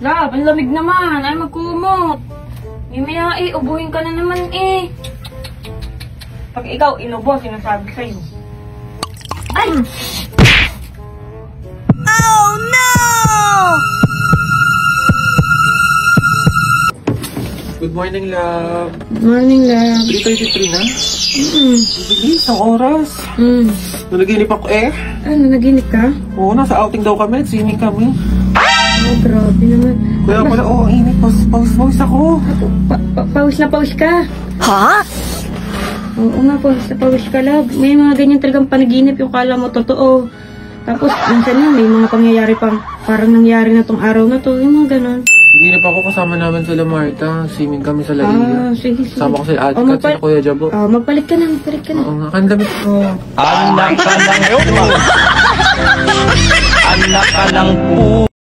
Love, ang lamig naman. Ay, magkumot. Mimaya ubuhin ka na naman Pag ikaw inubo, sinasabi sa'yo. Ay! Oh no! Good morning, love. Good morning, love. 3:33 na? Bilis, ang oras. Nanaginip ako Ano, naginip ka? Oo, nasa outing daw kami. Swimming kami. Oh, grabe naman. Kaya pala, ang init. Pawis ako. Pawis na pawis ka. Ha? Oo nga, pawis na pawis ka, love. May mga ganyan talagang panaginip yung kala mo totoo. Tapos, minsan na, may mga pangyayari pang parang nangyari na tong araw na to. Yung mga ganon. Naginip ako kasama namin sila Marta. Swimming kami sa Laia. Sige. Kasama ko si Ate Kat, si Kuya Jabo. Magpalit ka na. Oo nga, kandamit ko. Anak ka ng po. Anak ka ng po.